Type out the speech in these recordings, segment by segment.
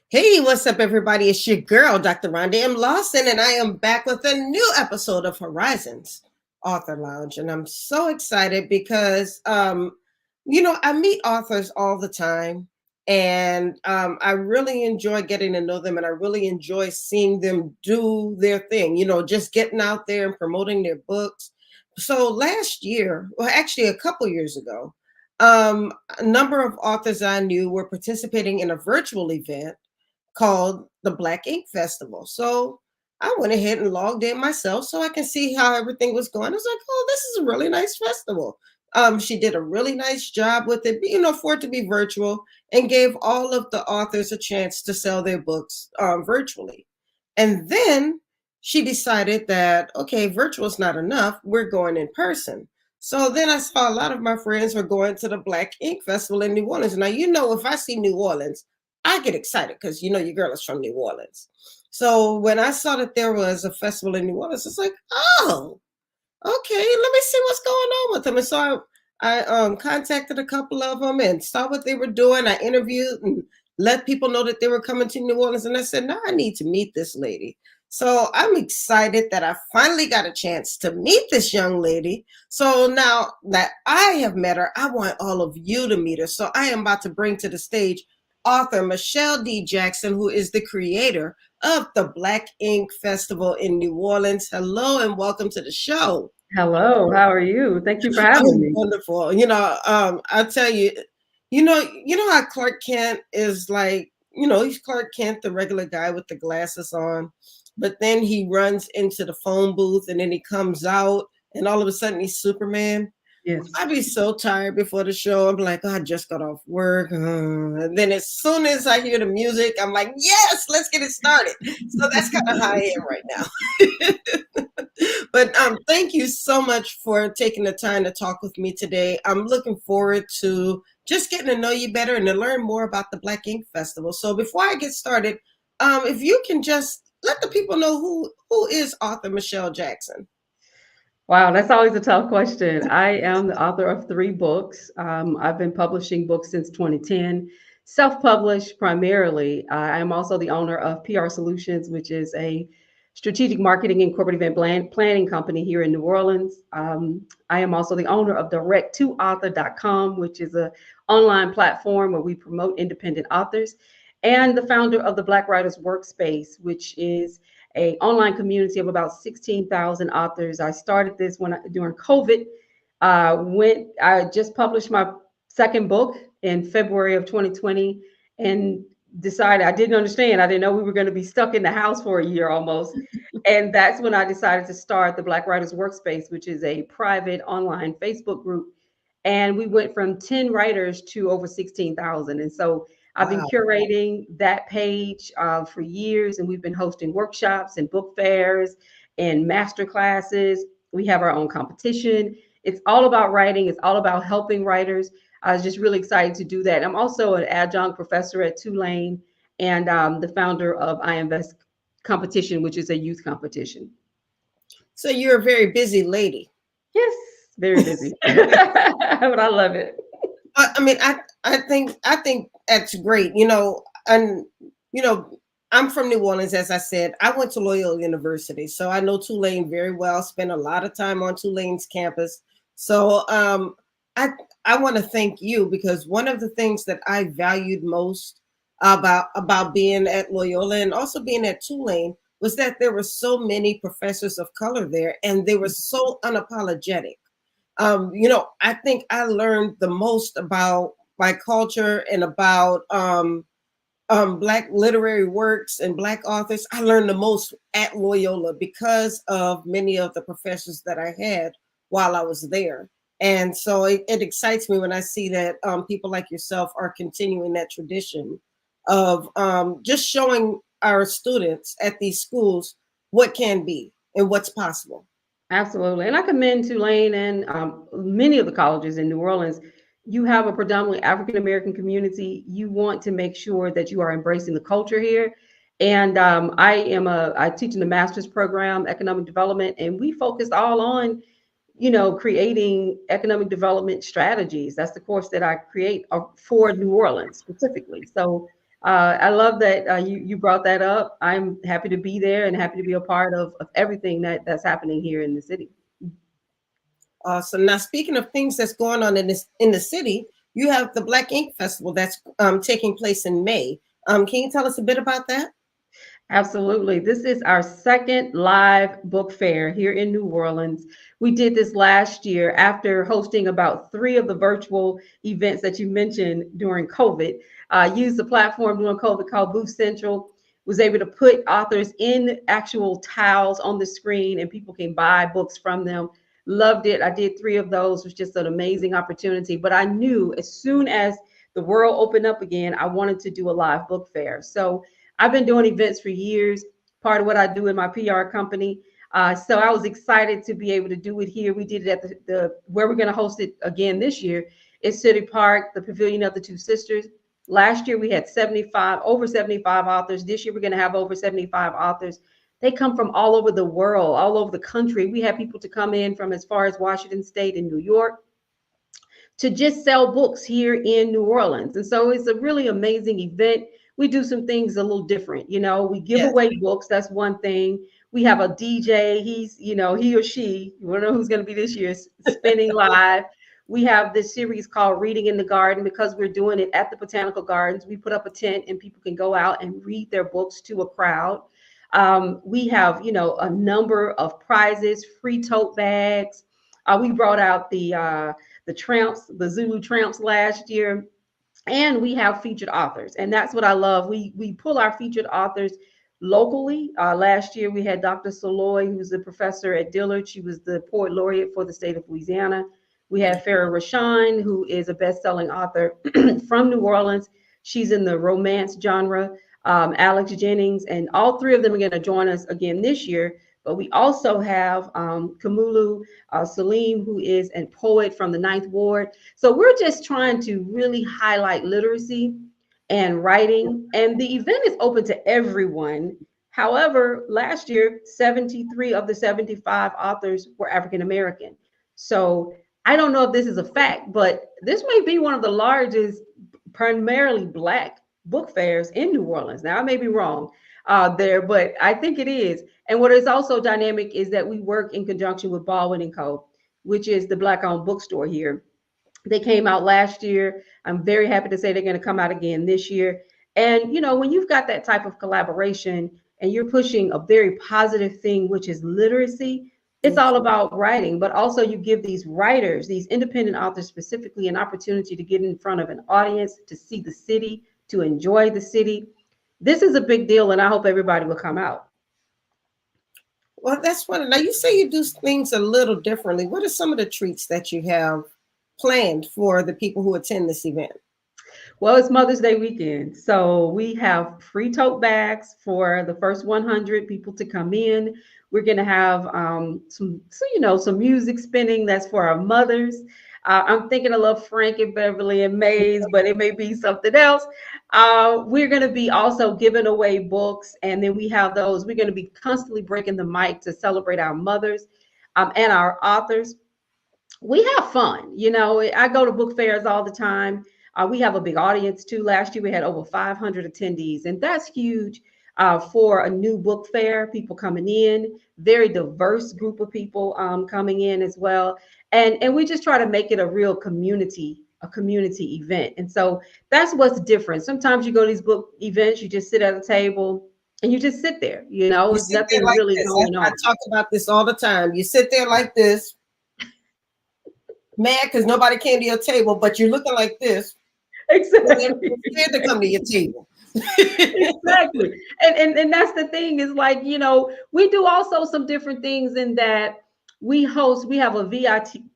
Hey, what's up, everybody? It's your girl, Dr. Rhonda M. Lawson, and I am back with a new episode of Horizons Author Lounge. And I'm so excited because, I meet authors all the time, and I really enjoy getting to know them, and I really enjoy seeing them do their thing, just getting out there and promoting their books. So last year, well, actually, a couple years ago, a number of authors I knew were participating in a virtual event called the Black Ink Festival. So I went ahead and logged in myself so I can see how everything was going. I was like, oh, this is a really nice festival. She did a really nice job with it, for it to be virtual, and gave all of the authors a chance to sell their books virtually. And then she decided that, okay, virtual is not enough. We're going in person. So then I saw a lot of my friends were going to the Black Ink Festival in New Orleans. Now, if I see New Orleans, I get excited because your girl is from New Orleans. So when I saw that there was a festival in New Orleans, it's like, oh, okay, let me see what's going on with them. And so I contacted a couple of them and saw what they were doing. I interviewed and let people know that they were coming to New Orleans. And I said, no, I need to meet this lady. So I'm excited that I finally got a chance to meet this young lady. So now that I have met her, I want all of you to meet her. So I am about to bring to the stage author Michelle D. Jackson, who is the creator of the Black Ink Festival in New Orleans. Hello and welcome to the show. Hello, how are you? Thank you for having I'm me. wonderful. I'll tell you, how Clark Kent is like, he's Clark Kent, the regular guy with the glasses on, but then he runs into the phone booth and then he comes out and all of a sudden he's Superman. Yes. I'd be so tired before the show. I'm like, oh, I just got off work. And then as soon as I hear the music, I'm like, yes, let's get it started. So that's kind of how I am right now. But thank you so much for taking the time to talk with me today. I'm looking forward to just getting to know you better and to learn more about the Black Ink Festival. So before I get started, if you can just let the people know who is author Michelle Jackson. Wow, that's always a tough question. I am the author of three books. I've been publishing books since 2010, self-published primarily. I am also the owner of PR Solutions, which is a strategic marketing and corporate event planning company here in New Orleans. I am also the owner of direct2author.com, which is an online platform where we promote independent authors, and the founder of the Black Writers Workspace, which is a online community of about 16,000 authors. I started this during COVID. I just published my second book in February of 2020 and decided I didn't understand. I didn't know we were going to be stuck in the house for a year almost. And that's when I decided to start the Black Writers Workspace, which is a private online Facebook group. And we went from 10 writers to over 16,000. And so I've been Wow. curating that page for years, and we've been hosting workshops and book fairs and master classes. We have our own competition. It's all about writing. It's all about helping writers. I was just really excited to do that. I'm also an adjunct professor at Tulane and the founder of I Invest Competition, which is a youth competition. So you're a very busy lady. Yes, very busy, but I love it. I mean, I think that's great. And you know, I'm from New Orleans, as I said. I went to Loyola University, so I know Tulane very well. Spent a lot of time on Tulane's campus. So I I want to thank you because one of the things that I valued most about being at Loyola and also being at Tulane was that there were so many professors of color there, and they were so unapologetic. I think I learned the most about my culture and about Black literary works and Black authors. I learned the most at Loyola because of many of the professors that I had while I was there. And so it excites me when I see that people like yourself are continuing that tradition of just showing our students at these schools what can be and what's possible. Absolutely. And I commend Tulane and many of the colleges in New Orleans. You have a predominantly African American community. You want to make sure that you are embracing the culture here. And I teach in the master's program, economic development, and we focus all on, creating economic development strategies. That's the course that I create for New Orleans specifically. So I love that you brought that up. I'm happy to be there and happy to be a part of everything that's happening here in the city. Awesome. Now, speaking of things that's going on in the city, you have the Black Ink Festival that's taking place in May. Can you tell us a bit about that? Absolutely. This is our second live book fair here in New Orleans. We did this last year after hosting about three of the virtual events that you mentioned during COVID. Used the platform during COVID called Booth Central, was able to put authors in actual tiles on the screen and people can buy books from them. Loved it. I did three of those. It was just an amazing opportunity. But I knew as soon as the world opened up again, I wanted to do a live book fair. So I've been doing events for years, part of what I do in my PR company. So I was excited to be able to do it here. We did it at the where we're going to host it again this year is City Park, the Pavilion of the Two Sisters. Last year we had over 75 authors. This year we're going to have over 75 authors. They come from all over the world, all over the country. We have people to come in from as far as Washington State and New York to just sell books here in New Orleans. And so it's a really amazing event. We do some things a little different. We give Yes. away books. That's one thing. We have a DJ. He's, he or she, you want to know who's going to be this year, spinning live. We have this series called Reading in the Garden because we're doing it at the Botanical Gardens. We put up a tent and people can go out and read their books to a crowd. We have, a number of prizes, free tote bags. We brought out the Tramps, the Zulu Tramps last year. And we have featured authors, and that's what I love. We pull our featured authors locally. Last year we had Dr. Soloy, who's a professor at Dillard. She was the poet laureate for the state of Louisiana. We had Farah Rashan, who is a best-selling author from New Orleans. She's in the romance genre. Alex Jennings, and all three of them are going to join us again this year. But we also have Kamulu Salim, who is a poet from the Ninth Ward. So we're just trying to really highlight literacy and writing. And the event is open to everyone. However, last year, 73 of the 75 authors were African American. So I don't know if this is a fact, but this may be one of the largest, primarily Black book fairs in New Orleans. Now, I may be wrong there, but I think it is. And what is also dynamic is that we work in conjunction with Baldwin & Co., which is the Black-owned bookstore here. They came out last year. I'm very happy to say they're going to come out again this year. And, when you've got that type of collaboration and you're pushing a very positive thing, which is literacy, it's all about writing, but also you give these writers, these independent authors specifically, an opportunity to get in front of an audience, to see the city, to enjoy the city. This is a big deal, and I hope everybody will come out. Well, that's funny. Now, you say you do things a little differently. What are some of the treats that you have planned for the people who attend this event? Well, it's Mother's Day weekend. So we have free tote bags for the first 100 people to come in. We're going to have some music spinning. That's for our mothers. I'm thinking a little Frank and Beverly and Maze, but it may be something else. We're going to be also giving away books. And then we're going to be constantly breaking the mic to celebrate our mothers and our authors. We have fun. I go to book fairs all the time. We have a big audience too. Last year we had over 500 attendees, and that's huge for a new book fair. People coming in, very diverse group of people coming in as well, and we just try to make it a real community event. And so that's what's different. Sometimes you go to these book events, you just sit at a table and you just sit there. There's nothing like really going on. I talk about this all the time. You sit there like this, mad because nobody came to your table, but you're looking like this. Exactly. Scared to come to your table. Exactly. And that's the thing is like, we do also some different things in that we have a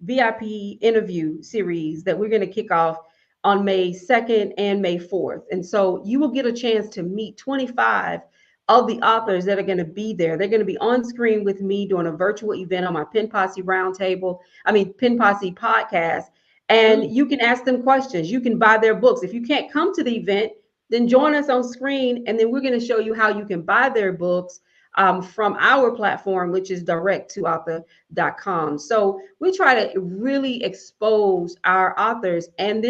VIP interview series that we're going to kick off on May 2nd and May 4th. And so you will get a chance to meet 25 of the authors that are going to be there. They're going to be on screen with me doing a virtual event on my Pen Posse Pen Posse podcast. And you can ask them questions. You can buy their books. If you can't come to the event, then join us on screen. And then we're going to show you how you can buy their books from our platform, which is direct2author.com. So we try to really expose our authors. And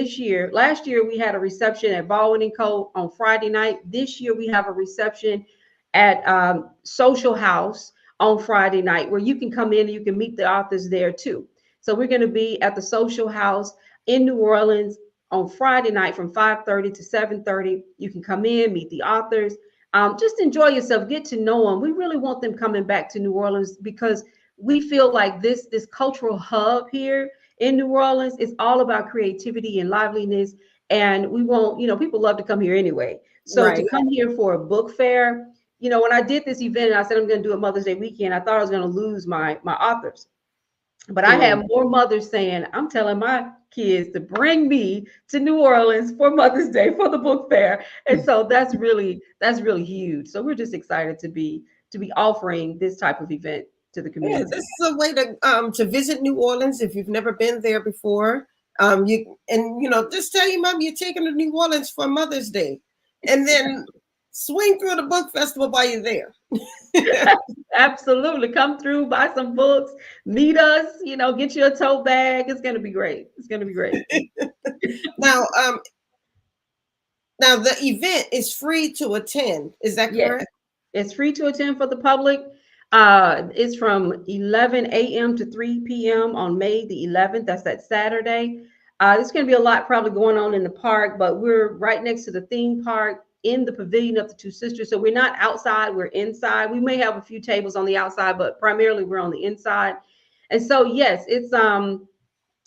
last year, we had a reception at Baldwin & Co. on Friday night. This year, we have a reception at Social House on Friday night, where you can come in and you can meet the authors there too. So we're going to be at the Social House in New Orleans on Friday night from 5:30 to 7:30. You can come in, meet the authors, just enjoy yourself, get to know them. We really want them coming back to New Orleans because we feel like this cultural hub here in New Orleans is all about creativity and liveliness. And we want, people love to come here anyway. So to Right. come here for a book fair, when I did this event and I said I'm going to do a Mother's Day weekend, I thought I was going to lose my authors. But I Mm. have more mothers saying, I'm telling my kids to bring me to New Orleans for Mother's Day for the book fair. And so that's really huge. So we're just excited to be offering this type of event to the Yeah, this community. is a way to visit New Orleans if you've never been there before. Just tell your mom you're taking to New Orleans for Mother's Day, and then swing through the book festival while you're there. Absolutely. Come through, buy some books, meet us, get you a tote bag. It's going to be great. It's going to be great. Now, now the event is free to attend. Is that Yes. correct? It's free to attend for the public. It's from 11 a.m. to 3 p.m. on May the 11th. That's that Saturday. There's going to be a lot probably going on in the park, but we're right next to the theme park in the pavilion of the Two Sisters. So we're not outside, we're inside. We may have a few tables on the outside, but primarily we're on the inside. And so, yes, it's going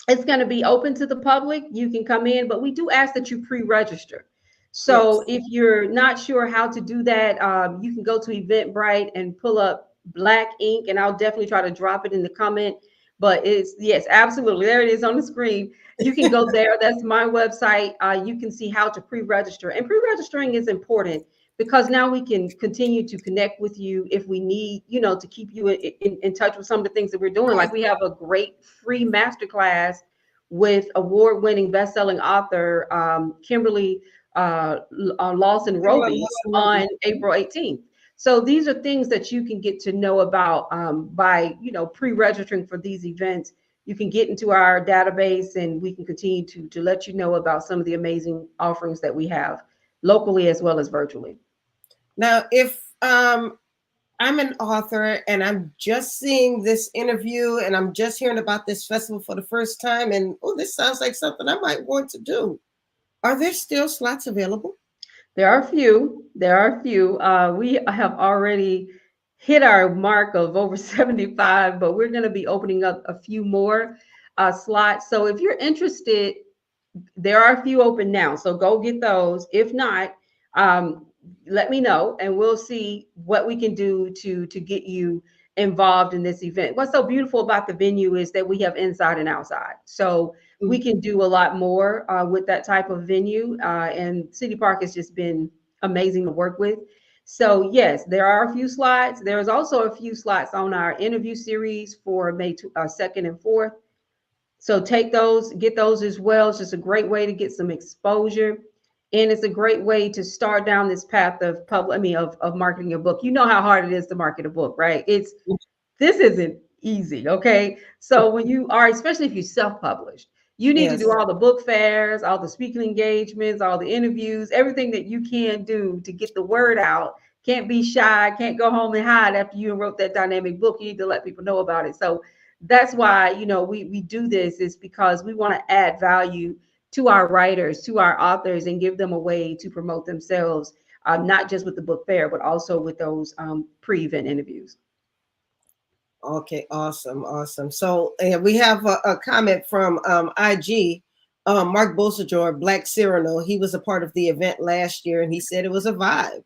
to be open to the public. You can come in, but we do ask that you pre-register. So Yes. if you're not sure how to do that, you can go to Eventbrite and pull up black ink, and I'll definitely try to drop it in the comment. But yes, absolutely. There it is on the screen. You can go there. That's my website. You can see how to pre-register. And pre-registering is important because now we can continue to connect with you if we need, to keep you in touch with some of the things that we're doing. Like we have a great free masterclass with award-winning best-selling author Kimberly Lawson Roby on April 18th. So these are things that you can get to know about by, pre-registering for these events. You can get into our database and we can continue to let you know about some of the amazing offerings that we have locally as well as virtually. Now, if I'm an author and I'm just seeing this interview and I'm just hearing about this festival for the first time, and this sounds like something I might want to do. Are there still slots available? There are a few. We have already hit our mark of over 75, but we're going to be opening up a few more slots. So if you're interested, there are a few open now. So go get those. If not, let me know and we'll see what we can do to get you involved in this event. What's so beautiful about the venue is that we have inside and outside. So we can do a lot more with that type of venue. And City Park has just been amazing to work with. So yes, there are a few slots. There's also a few slots on our interview series for May 2nd and 4th. So take those, get those as well. It's just a great way to get some exposure. And it's a great way to start down this path of of marketing your book. You know how hard it is to market a book, right? This isn't easy. Okay. So when you are, especially if you self-published, you need to do all the book fairs, all the speaking engagements, all the interviews, everything that you can do to get the word out. Can't be shy, can't go home and hide after you wrote that dynamic book. You need to let people know about it. So that's why, we do this, is because we want to add value to our writers, to our authors, and give them a way to promote themselves, not just with the book fair, but also with those pre-event interviews. Okay, awesome. So we have a comment from IG, Mark Bolsajor, Black Cyrano. He was a part of the event last year, and he said it was a vibe.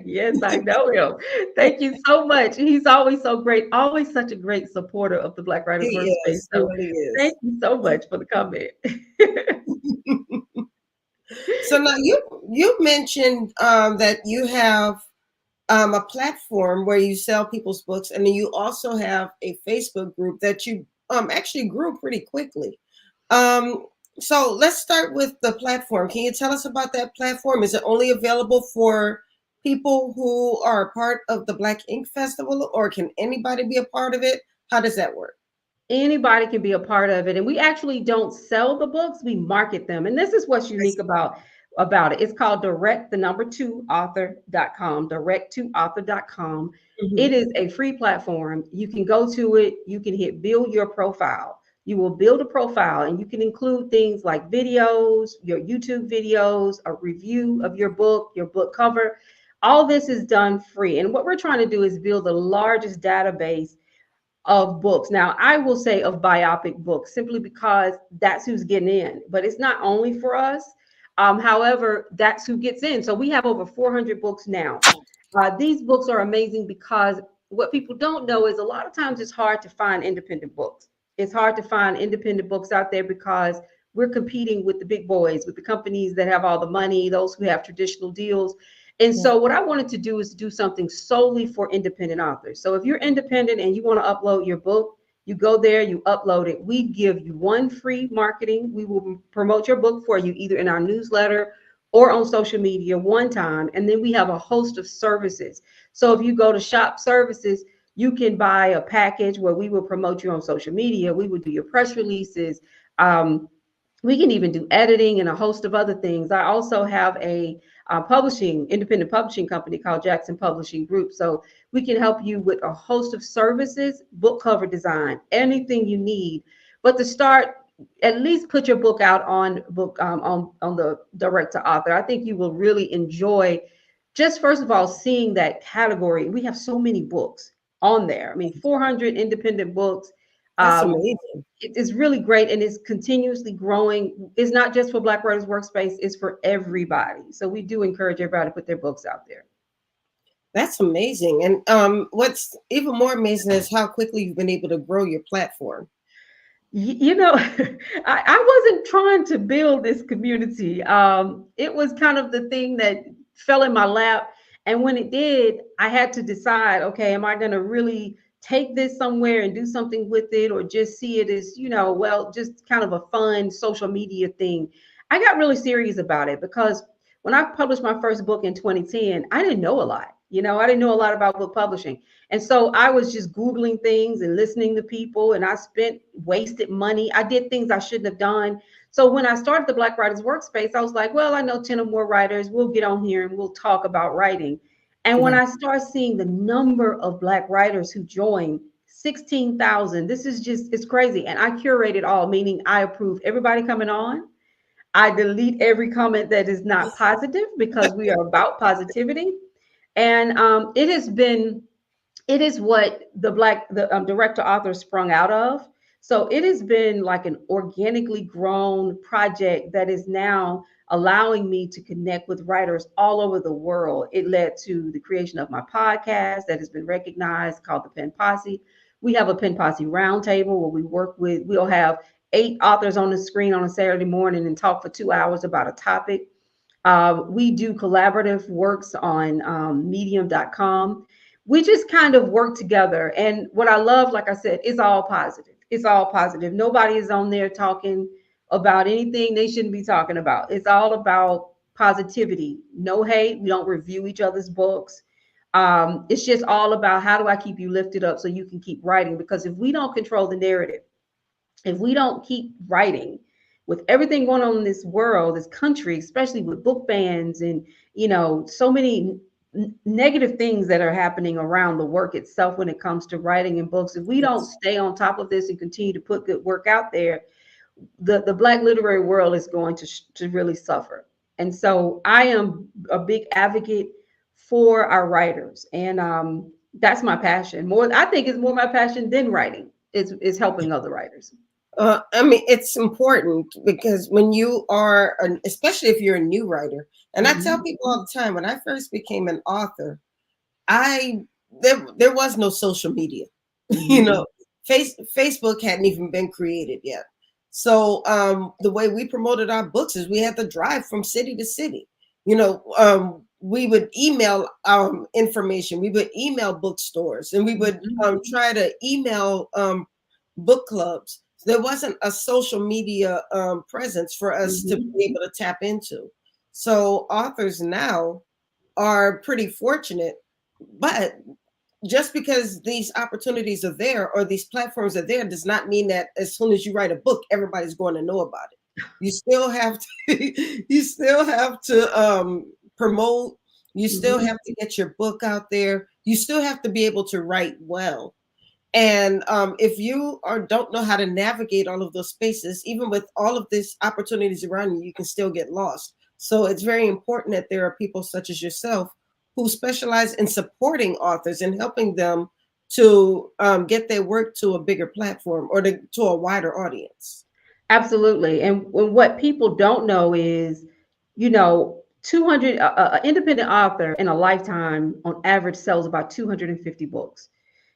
Yes, I know him. Thank you so much. He's always so great, always such a great supporter of the Black Writers Workspace. So really is. Thank you so much for the comment. So now you mentioned that you have a platform where you sell people's books, and then you also have a Facebook group that you actually grew pretty quickly. So let's start with the platform. Can you tell us about that platform? Is it only available for people who are a part of the Black Ink Festival, or can anybody be a part of it? How does that work? Anybody can be a part of it, and we actually don't sell the books, we market them. And this is what's unique about it. It's called direct the number two author.com, direct2author.com. It Mhm. is a free platform. You can go to it, you can hit build your profile. You will build a profile, and you can include things like videos, your YouTube videos, a review of your book cover. All this is done free, and what we're trying to do is build the largest database of books. Now, I will say of biopic books simply because that's who's getting in, but it's not only for us. However, that's who gets in. So we have over 400 books now. These books are amazing because what people don't know is a lot of times it's hard to find independent books. It's hard to find independent books out there because we're competing with the big boys, with the companies that have all the money, those who have traditional deals. And Yeah. so what I wanted to do is do something solely for independent authors. So if you're independent and you want to upload your book, you go there, you upload it. We give you one free marketing. We will promote your book for you either in our newsletter or on social media one time. And then we have a host of services. So if you go to shop services, you can buy a package where we will promote you on social media. We will do your press releases. Um, we can even do editing and a host of other things. I also have a independent publishing company called Jackson Publishing Group. So we can help you with a host of services, book cover design, anything you need. But to start, at least put your book out on book on the direct to author. I think you will really enjoy just first of all seeing that category. We have so many books on there. I mean, 400 independent books. That's Um, amazing. it's really great, and it's continuously growing. It's not just for Black Writers Workspace, it's for everybody. So we do encourage everybody to put their books out there. That's amazing. And what's even more amazing is how quickly you've been able to grow your platform. You know, I wasn't trying to build this community. It was kind of the thing that fell in my lap. And when it did, I had to decide, okay, am I going to really take this somewhere and do something with it, or just see it as, well, just kind of a fun social media thing? I got really serious about it because when I published my first book in 2010, I didn't know a lot. I didn't know a lot about book publishing. And so I was just Googling things and listening to people, and I spent wasted money. I did things I shouldn't have done. So when I started the Black Writers Workspace, I was like, well, I know 10 or more writers. We'll get on here and we'll talk about writing. And when Yeah. I start seeing the number of Black writers who join, 16,000, this is just, it's crazy. And I curate it all, meaning I approve everybody coming on. I delete every comment that is not positive because we are about positivity. And it is what the director author sprung out of. So it has been like an organically grown project that is now allowing me to connect with writers all over the world. It led to the creation of my podcast that has been recognized called the Pen Posse. We have a Pen Posse roundtable where we'll have 8 authors on the screen on a Saturday morning and talk for 2 hours about a topic. We do collaborative works on medium.com. We just kind of work together. And what I love, like I said, is all positive. It's all positive. Nobody is on there talking about anything they shouldn't be talking about. It's all about positivity. No hate. We don't review each other's books. It's just all about how do I keep you lifted up so you can keep writing? Because if we don't control the narrative, if we don't keep writing, with everything going on in this world, this country, especially with book bans and so many negative things that are happening around the work itself when it comes to writing and books, if we don't Yes. stay on top of this and continue to put good work out there, the Black literary world is going to really suffer. And so I am a big advocate for our writers, and that's my passion. More, I think, it's more my passion than writing. Is helping other writers. I mean, it's important because when you are, especially if you're a new writer, and I tell Mhm. people all the time, when I first became an author, I there was no social media. you Mhm. know, Facebook hadn't even been created yet. So the way we promoted our books is we had to drive from city to city. We would email information. We would email bookstores, and we would Mhm. try to email book clubs. There wasn't a social media presence for us to Mhm. be able to tap into. So authors now, are pretty fortunate, but just because these opportunities are there or these platforms are there does not mean that as soon as you write a book, everybody's going to know about it. You still have to, you still have to promote. You still have to get your book out there. You still have to be able to write well. And if you don't know how to navigate all of those spaces, even with all of these opportunities around you, you can still get lost. So it's very important that there are people such as yourself who specialize in supporting authors and helping them to get their work to a bigger platform or to a wider audience. Absolutely. And what people don't know is, 200, independent author in a lifetime on average sells about 250 books.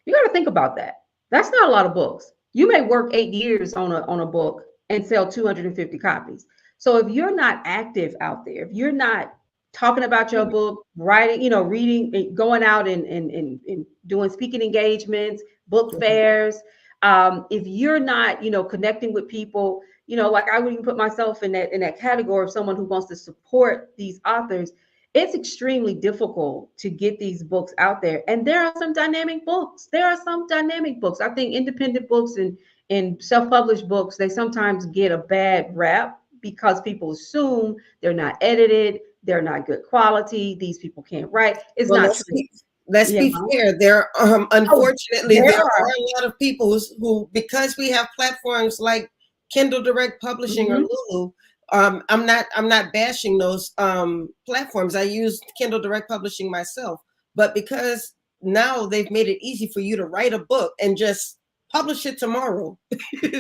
You got to think about that. That's not a lot of books. You may work 8 years on a book and sell 250 copies. So if you're not active out there, if you're not talking about your book, writing, reading, going out and doing speaking engagements, book fairs, if you're not, connecting with people, like I would even put myself in that category of someone who wants to support these authors. It's extremely difficult to get these books out there. And there are some dynamic books. I think independent books and self-published books, they sometimes get a bad rap because people assume they're not edited, they're not good quality, these people can't write. It's Well, not true. let's be fair. There, unfortunately, there are a lot of people who, because we have platforms like Kindle Direct Publishing or Lulu, I'm not bashing those platforms. I use Kindle Direct Publishing myself, but because now they've made it easy for you to write a book and just publish it tomorrow,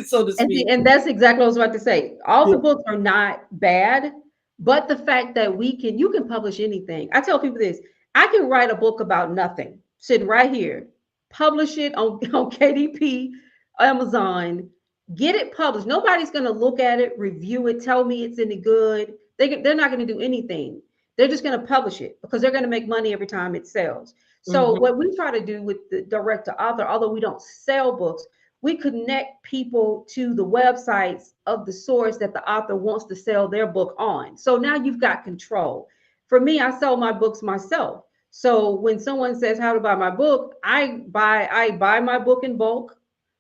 so to speak. And that's exactly what I was about to say. All the books are not bad, but the fact that you can publish anything. I tell people this: I can write a book about nothing, sitting right here, publish it on KDP, Amazon, get it published. Nobody's going to look at it, review it, tell me it's any good. They're not going to do anything. They're just going to publish it because they're going to make money every time it sells. So what we try to do with the direct to author, although we don't sell books, we connect people to the websites of the source that the author wants to sell their book on. So now you've got control. For me, I sell my books myself. So when someone says how to buy my book, I buy my book in bulk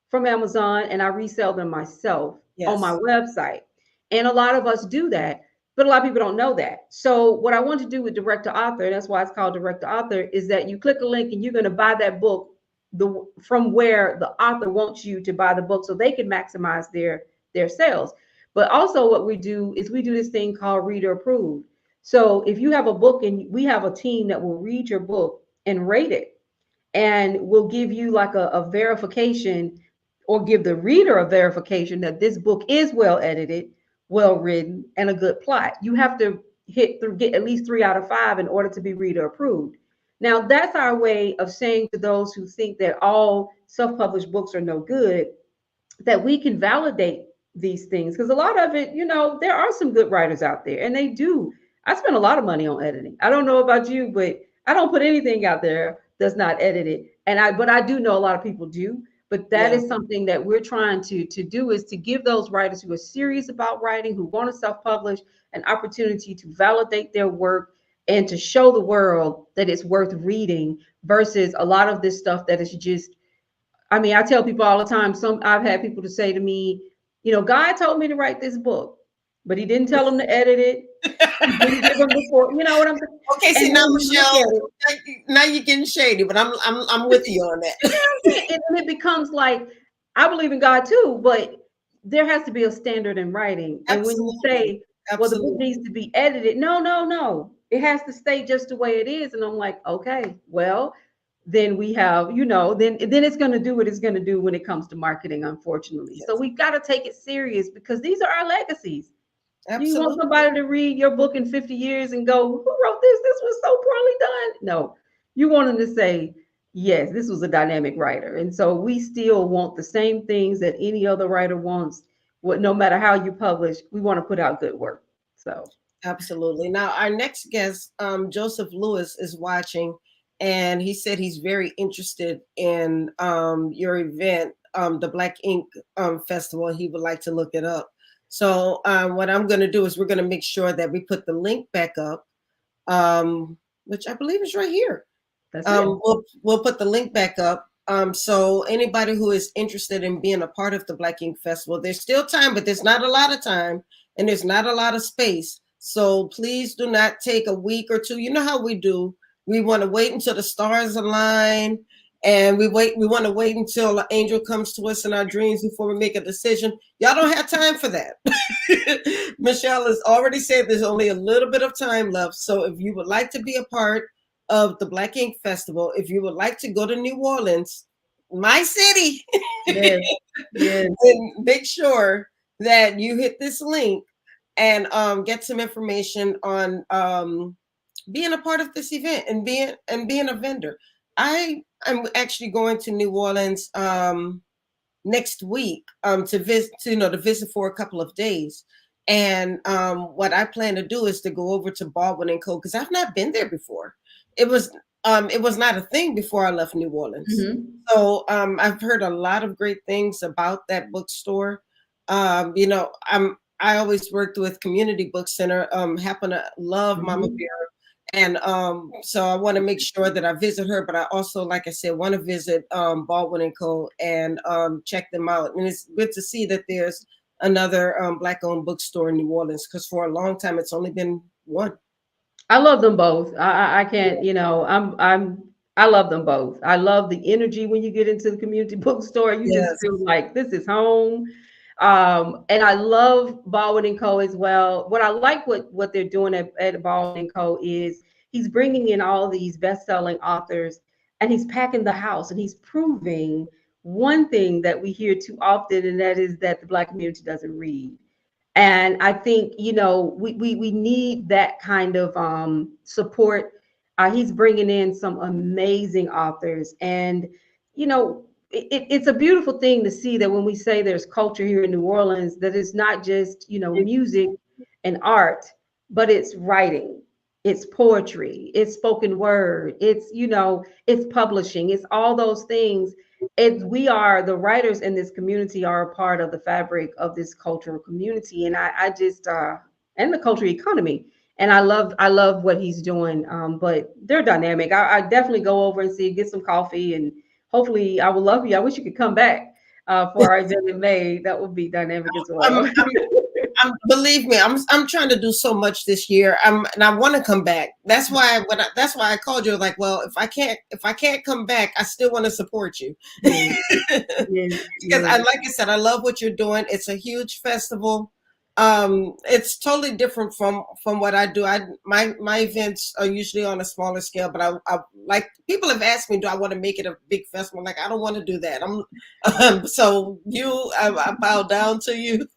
from Amazon and I resell them myself on my website. And a lot of us do that, but a lot of people don't know that. So what I want to do with direct to author, that's why it's called direct to author, is that you click a link and you're going to buy that book from where the author wants you to buy the book so they can maximize their sales. But also what we do is we do this thing called reader approved. So if you have a book and we have a team that will read your book and rate it, and we'll give you like a verification or give the reader a verification that this book is well edited, well written, and a good plot. You have to get at least 3 out of 5 in order to be reader approved. Now, that's our way of saying to those who think that all self-published books are no good, that we can validate these things. Because a lot of it, there are some good writers out there, and they do. I spend a lot of money on editing. I don't know about you, but I don't put anything out there that's not edited. But I do know a lot of people do. But that is something that we're trying to do, is to give those writers who are serious about writing, who want to self-publish, an opportunity to validate their work and to show the world that it's worth reading versus a lot of this stuff that is just, I mean, I tell people all the time, I've had people to say to me, God told me to write this book, but he didn't tell them to edit it. He didn't give them before, you know what I'm saying? Okay, see, now Michelle, now you're getting shady, but I'm with you on that. And it becomes like, I believe in God too, but there has to be a standard in writing. And when you say, well, the book needs to be edited, no. It has to stay just the way it is. And I'm like, okay, well, then we have, then it's going to do what it's going to do when it comes to marketing, unfortunately. Yes. So we've got to take it serious because these are our legacies. Absolutely. You want somebody to read your book in 50 years and go, who wrote this? This was so poorly done. No, you want them to say, yes, this was a dynamic writer. And so we still want the same things that any other writer wants. No matter how you publish, we want to put out good work. So absolutely. Now, our next guest, Joseph Lewis, is watching, and he said he's very interested in your event, the Black Ink Festival. He would like to look it up. So what I'm going to do is we're going to make sure that we put the link back up which I believe is right here. That's it. We'll put the link back up. So anybody who is interested in being a part of the Black Ink Festival, there's still time, but there's not a lot of time and there's not a lot of space. So please do not take a week or two. You know how we do. We want to wait until the stars align, and we want to wait until an angel comes to us in our dreams before we make a decision. Y'all don't have time for that. Michelle has already said there's only a little bit of time left. So if you would like to be a part of the Black Ink Festival, if you would like to go to New Orleans, my city, Yes. Yes. then make sure that you hit this link and get some information on being a part of this event and being a vendor. I'm actually going to New Orleans next week to visit for a couple of days. And what I plan to do is to go over to Baldwin and Co. because I've not been there before. It was not a thing before I left New Orleans. Mm-hmm. So I've heard a lot of great things about that bookstore. I always worked with Community Book Center. Happen to love Mama Bear. And so I want to make sure that I visit her, but I also, like I said, want to visit Baldwin and Co. and check them out. And it's good to see that there's another Black-owned bookstore in New Orleans, because for a long time it's only been one. I love them both. I can't, I love them both. I love the energy when you get into the community bookstore. You just feel like this is home. And I love Baldwin and Co. as well. What I like what they're doing at Baldwin and Co. is he's bringing in all these best-selling authors and he's packing the house and he's proving one thing that we hear too often, and that is that the Black community doesn't read. And I think, we need that kind of support. He's bringing in some amazing authors, and, it's a beautiful thing to see that when we say there's culture here in New Orleans, that it's not just, music and art, but it's writing, it's poetry, it's spoken word, it's publishing, it's all those things. We are, the writers in this community are a part of the fabric of this cultural community. And I just, and the cultural economy. And I love what he's doing. But they're dynamic. I definitely go over and get some coffee, and hopefully I will love you. I wish you could come back for our event in May. That would be dynamic as well. Believe me, I'm trying to do so much this year. And I want to come back. That's why I called you. Like, well, if I can't come back, I still want to support you. Because like I said, I love what you're doing. It's a huge festival. It's totally different from what I do. My events are usually on a smaller scale, but I like, people have asked me, do I want to make it a big festival? Like, I don't want to do that. So I bow down to you.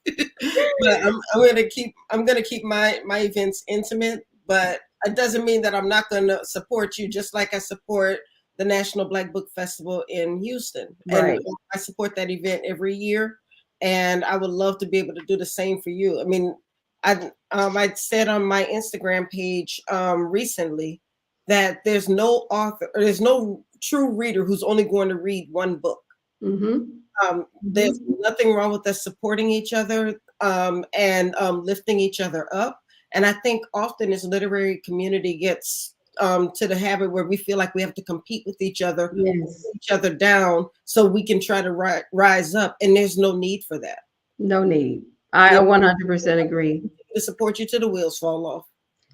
But I'm gonna keep my events intimate, but it doesn't mean that I'm not gonna support you, just like I support the National Black Book Festival in Houston. Right. And I support that event every year. And I would love to be able to do the same for you. I mean, I said on my Instagram page recently that there's no author, or there's no true reader who's only going to read one book. Mm-hmm. There's nothing wrong with us supporting each other and lifting each other up. And I think often as literary community gets to the habit where we feel like we have to compete with each other, pull each other down so we can try to rise up. And there's no need for that. No need. I 100% agree. To support you till the wheels fall off.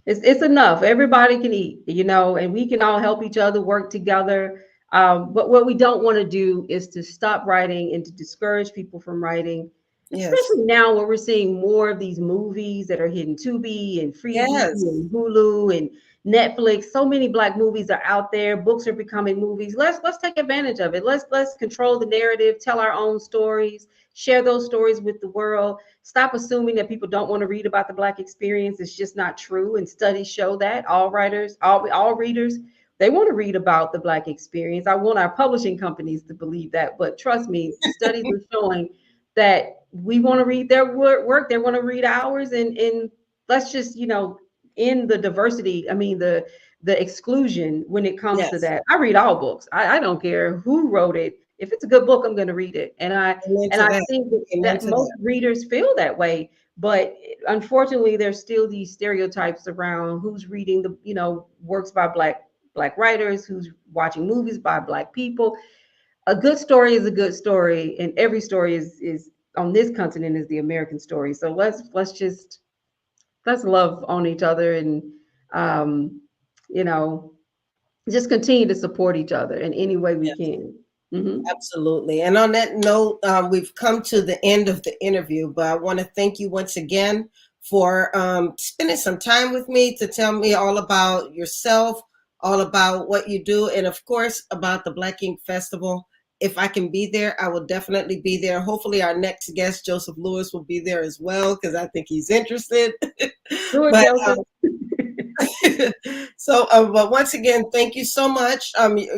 It's enough. Everybody can eat, and we can all help each other, work together. But what we don't want to do is to stop writing and to discourage people from writing. Especially now when we're seeing more of these movies that are hitting Tubi and Freevee and Hulu and Netflix. So many Black movies are out there. Books are becoming movies. Let's take advantage of it. Let's control the narrative, tell our own stories, share those stories with the world. Stop assuming that people don't want to read about the Black experience. It's just not true. And studies show that all writers, all readers, they want to read about the Black experience. I want our publishing companies to believe that, but trust me, studies are showing that we want to read their work. They want to read ours, and let's just, end the diversity. I mean, the exclusion when it comes to that. I read all books. I don't care who wrote it. If it's a good book, I'm going to read it. And I think that most readers feel that way. But unfortunately, there's still these stereotypes around who's reading the, works by black writers, who's watching movies by black people. A good story is a good story, and every story is on this continent is the American story. So let's love on each other, and um, you know, just continue to support each other in any way we can. Mm-hmm. Absolutely. And on that note, we've come to the end of the interview, but I want to thank you once again for spending some time with me to tell me all about yourself, all about what you do, and of course, about the Black Ink Festival. If I can be there, I will definitely be there. Hopefully, our next guest, Joseph Lewis, will be there as well because I think he's interested. Do it, But Joseph. So, but once again, thank you so much.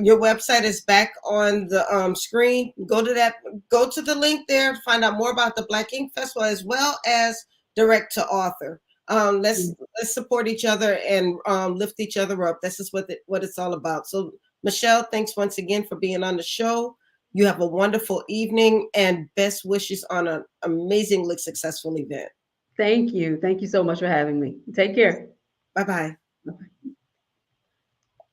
Your website is back on the screen. Go to the link there to find out more about the Black Ink Festival as well as direct to author. Let's support each other and lift each other up. This is what it's all about. So, Michelle, thanks once again for being on the show. You have a wonderful evening and best wishes on an amazingly successful event. Thank you. Thank you so much for having me. Take care. Bye-bye.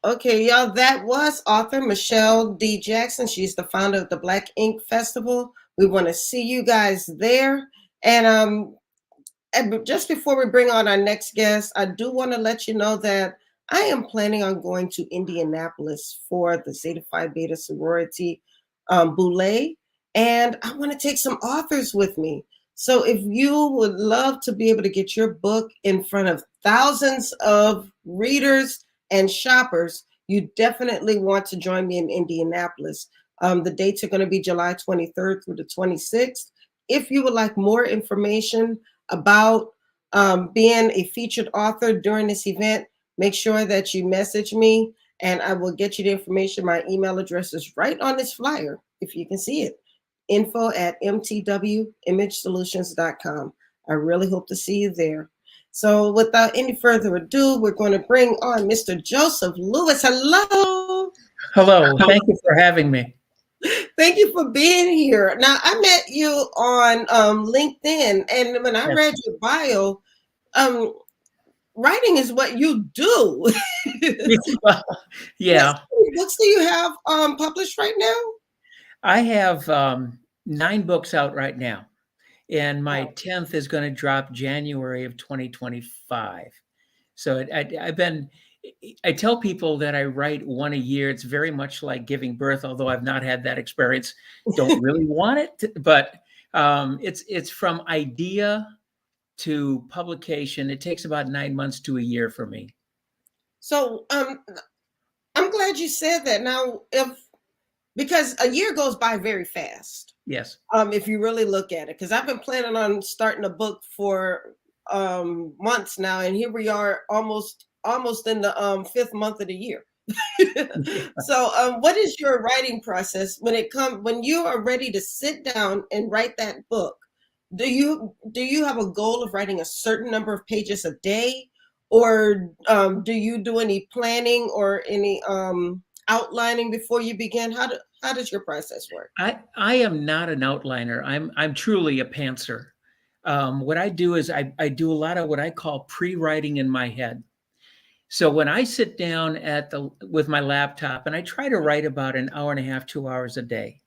Okay, y'all, that was author Michelle D. Jackson. She's the founder of the Black Ink Festival. We want to see you guys there. And just before we bring on our next guest, I do want to let you know that I am planning on going to Indianapolis for the Zeta Phi Beta sorority boule, and I want to take some authors with me. So if you would love to be able to get your book in front of thousands of readers and shoppers, you definitely want to join me in Indianapolis. The dates are going to be July 23rd through the 26th. If you would like more information about being a featured author during this event, make sure that you message me and I will get you the information. My email address is right on this flyer, if you can see it. info@mtwimagesolutions.com. I really hope to see you there. So without any further ado, we're going to bring on Mr. Joseph Lewis. Hello. Hello. Thank you for having me. Thank you for being here. Now, I met you on LinkedIn, and when I read your bio, writing is what you do. Well, yeah. How many books do you have published right now? I have 9 books out right now, and my 10th is going to drop January of 2025. So I tell people that I write one a year. It's very much like giving birth, although I've not had that experience. Don't really want it, but it's from idea to publication. It takes about 9 months to a year for me. So I'm glad you said that. Now, because a year goes by very fast. Yes. If you really look at it, because I've been planning on starting a book for months now, and here we are almost in the 5th month of the year. So what is your writing process when you are ready to sit down and write that book? Do you have a goal of writing a certain number of pages a day, or do you do any planning or any outlining before you begin? How does your process work? I am not an outliner. I'm truly a pantser. What I do is I do a lot of what I call pre-writing in my head. So when I sit down with my laptop and I try to write about an hour and a half, 2 hours a day,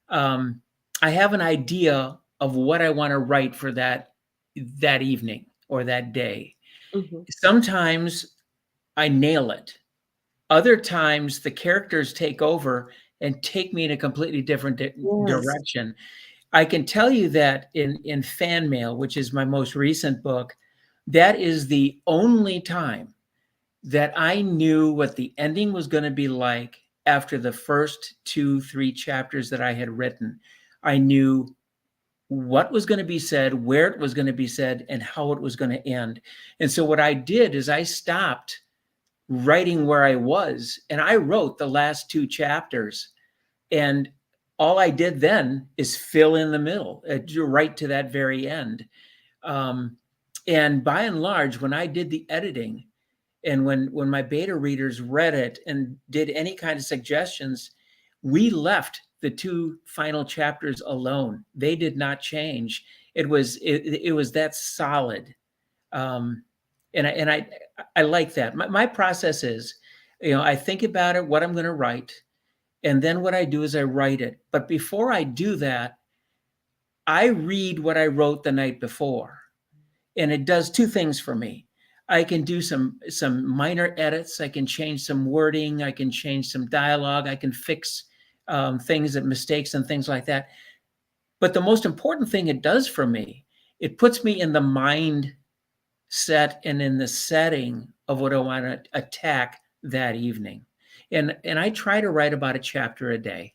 I have an idea of what I want to write for that evening or that day. Mm-hmm. Sometimes I nail it. Other times the characters take over and take me in a completely different direction. I can tell you that in Fan Mail, which is my most recent book, that is the only time that I knew what the ending was going to be like after the first 2-3 chapters that I had written. I knew what was going to be said, where it was going to be said, and how it was going to end. And so what I did is I stopped writing where I was, and I wrote the last 2 chapters. And all I did then is fill in the middle, right to that very end. And by and large, when I did the editing, and when my beta readers read it and did any kind of suggestions, we left the 2 final chapters alone. They did not change. It was that solid. Um, and I like that. My process is, I think about it, what I'm going to write, and then what I do is I write it. But before I do that, I read what I wrote the night before, and it does two things for me. I can do some minor edits. I can change some wording. I can change some dialogue. I can fix things that mistakes and things like that. But the most important thing it does for me, it puts me in the mind set and in the setting of what I want to attack that evening. And I try to write about a chapter a day.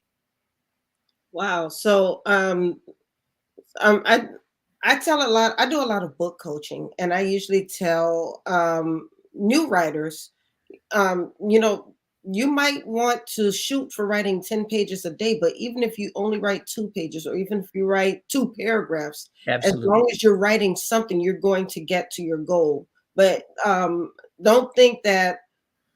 Wow. So I tell a lot. I do a lot of book coaching, and I usually tell new writers, you might want to shoot for writing 10 pages a day, but even if you only write 2 pages, or even if you write 2 paragraphs, as Absolutely. long as you're writing something, you're going to get to your goal. But don't think that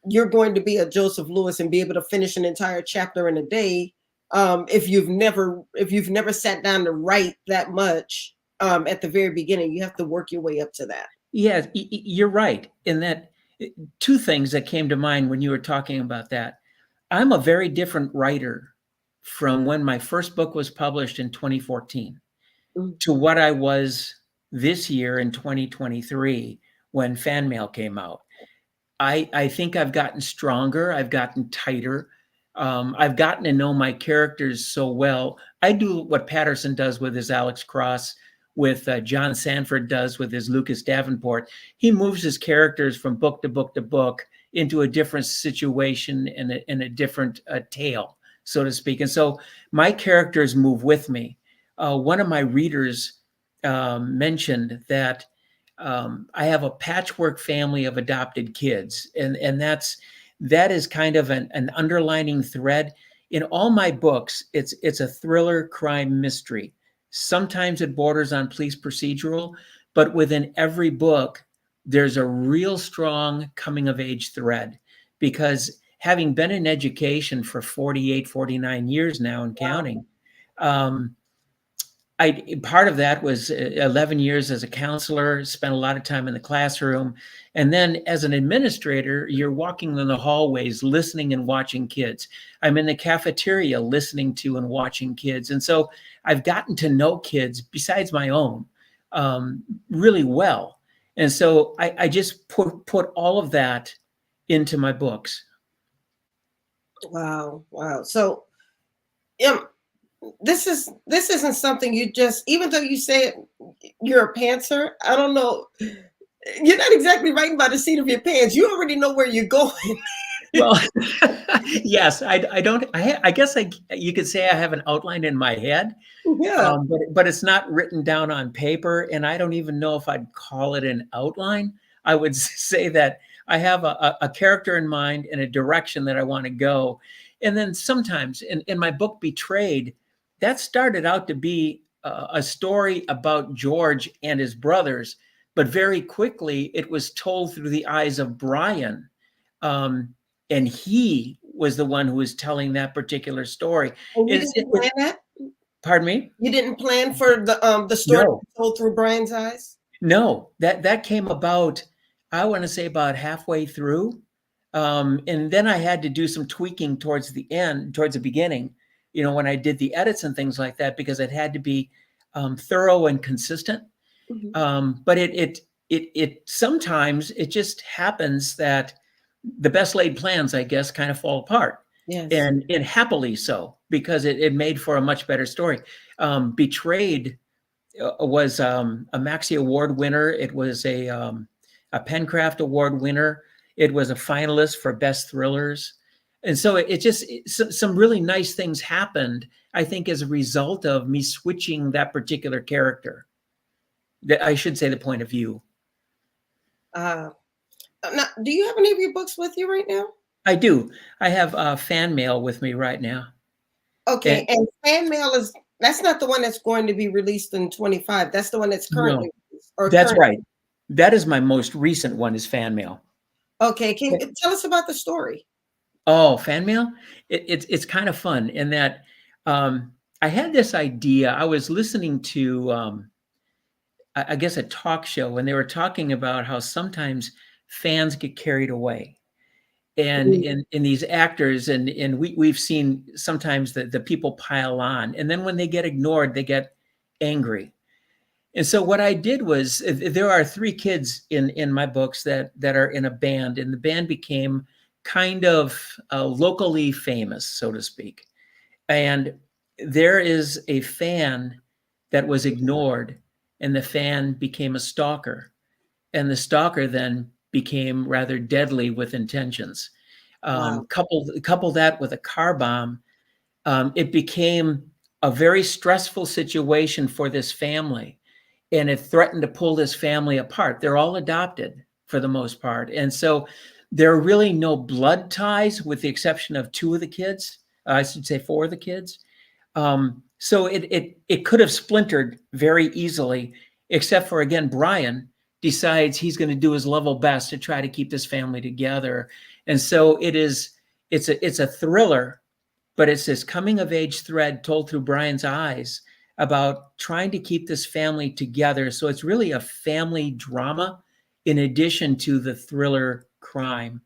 you're going to be a Joseph Lewis and be able to finish an entire chapter in a day if you've never sat down to write that much at the very beginning. You have to work your way up to that. Yeah, you're right. In that, two things that came to mind when you were talking about that. I'm a very different writer from when my first book was published in 2014 to what I was this year in 2023 when Fan Mail came out. I think I've gotten stronger. I've gotten tighter. I've gotten to know my characters so well. I do what Patterson does with his Alex Cross, with John Sanford does with his Lucas Davenport. He moves his characters from book to book to book into a different situation and a different tale, so to speak. And so my characters move with me. One of my readers mentioned that I have a patchwork family of adopted kids, and that is kind of an underlining thread in all my books. It's a thriller, crime, mystery. Sometimes it borders on police procedural, but within every book, there's a real strong coming of age thread, because having been in education for 48, 49 years now and counting, part of that was 11 years as a counselor, spent a lot of time in the classroom. And then as an administrator, you're walking in the hallways, listening and watching kids. I'm in the cafeteria listening to and watching kids. And so I've gotten to know kids besides my own really well. And so I just put all of that into my books. Wow. So this isn't something you just, even though you say you're a pantser, I don't know, you're not exactly writing by the seat of your pants. You already know where you're going. Well, yes, I don't. I guess you could say I have an outline in my head, Yeah. but it's not written down on paper, and I don't even know if I'd call it an outline. I would say that I have a character in mind and a direction that I want to go, and then sometimes in my book Betrayed, that started out to be a story about George and his brothers, but very quickly it was told through the eyes of Brian. And he was the one who was telling that particular story. And you didn't plan that? Pardon me? You didn't plan for the story No. told through Brian's eyes? No, that came about, I want to say about halfway through. And then I had to do some tweaking towards the beginning, when I did the edits and things like that, because it had to be thorough and consistent. Mm-hmm. But it sometimes it just happens that the best laid plans, I guess, kind of fall apart. Yes. And happily so, because it made for a much better story. Betrayed was a Maxie Award winner. It was a Pencraft Award winner. It was a finalist for Best Thrillers. And so some really nice things happened, I think, as a result of me switching that particular character. I should say the point of view. Now, do you have any of your books with you right now? I do. I have Fan Mail with me right now. Okay, and Fan Mail that's not the one that's going to be released in 25. That's the one that's currently released. That's right. That is my most recent one, is Fan Mail. Okay, can you tell us about the story? Oh, Fan Mail? It's kind of fun in that I had this idea. I was listening to I guess, a talk show, and they were talking about how sometimes fans get carried away. And Mm. in these actors, and we've seen sometimes the people pile on, and then when they get ignored, they get angry. And so what I did was, there are three kids in my books that are in a band, and the band became kind of locally famous, so to speak. And there is a fan that was ignored, and the fan became a stalker, and the stalker then became rather deadly with intentions. Wow. Couple that with a car bomb, it became a very stressful situation for this family, and it threatened to pull this family apart. They're all adopted for the most part, and so there are really no blood ties, with the exception of two of the kids. I should say four of the kids. So it could have splintered very easily, except for, again, Brian decides he's going to do his level best to try to keep this family together. And so it's a thriller, but it's this coming of age thread told through Brian's eyes about trying to keep this family together. So it's really a family drama in addition to the thriller crime.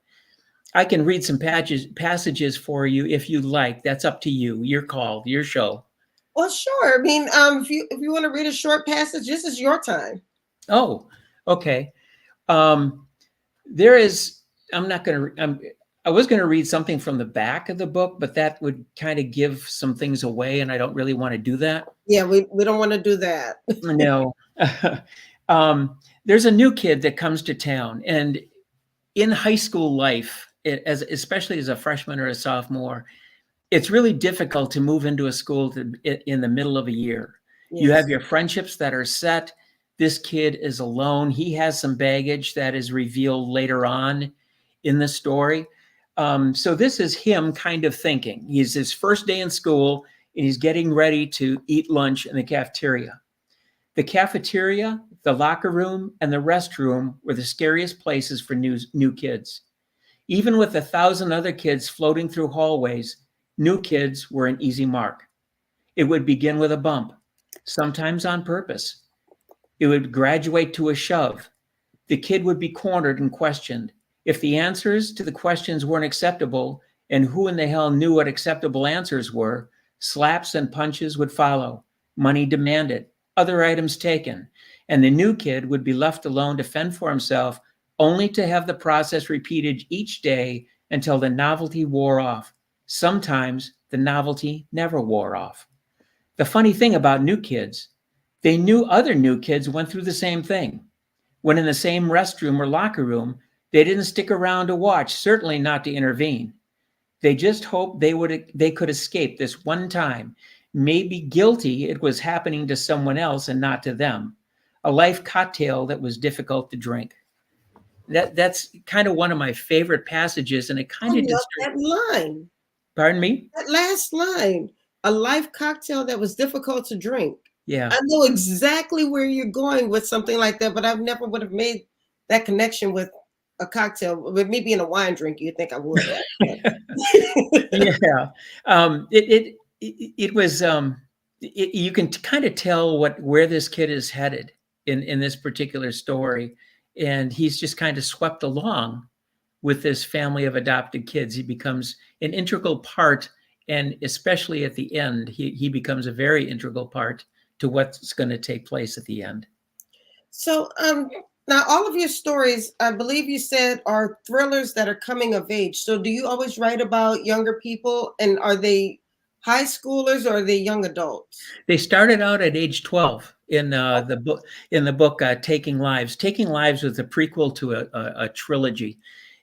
I can read some passages for you if you like. That's up to you. Your call, your show. Well, sure. I mean, if you want to read a short passage, this is your time. Oh, okay. There is. I'm not going to. I was going to read something from the back of the book, but that would kind of give some things away, and I don't really want to do that. Yeah, we don't want to do that. No. There's a new kid that comes to town, and in high school life, especially as a freshman or a sophomore, it's really difficult to move into a school in the middle of a year. Yes. You have your friendships that are set. This kid is alone. He has some baggage that is revealed later on in the story. So this is him kind of thinking. He's his first day in school, and he's getting ready to eat lunch in the cafeteria. The cafeteria, the locker room, and the restroom were the scariest places for new kids. Even with 1,000 other kids floating through hallways, new kids were an easy mark. It would begin with a bump, sometimes on purpose. It would graduate to a shove. The kid would be cornered and questioned. If the answers to the questions weren't acceptable, and who in the hell knew what acceptable answers were, slaps and punches would follow, money demanded, other items taken, and the new kid would be left alone to fend for himself, only to have the process repeated each day until the novelty wore off. Sometimes the novelty never wore off. The funny thing about new kids, they knew other new kids went through the same thing. When in the same restroom or locker room, they didn't stick around to watch, certainly not to intervene. They just hoped they could escape this one time, maybe guilty it was happening to someone else and not to them. A life cocktail that was difficult to drink. That's kind of one of my favorite passages, and it kind I of love that line. Pardon me? That last line, a life cocktail that was difficult to drink. Yeah. I know exactly where you're going with something like that, but I never would have made that connection with a cocktail. With me being a wine drinker, you'd think I would have. Yeah. It was you can kind of tell where this kid is headed in this particular story, and he's just kind of swept along with this family of adopted kids. He becomes an integral part, and especially at the end, he becomes a very integral part to what's going to take place at the end. So now all of your stories, I believe you said, are thrillers that are coming of age. So do you always write about younger people, and are they high schoolers or are they young adults? They started out at age 12 in the book. Taking Lives. Taking Lives was a prequel to a trilogy,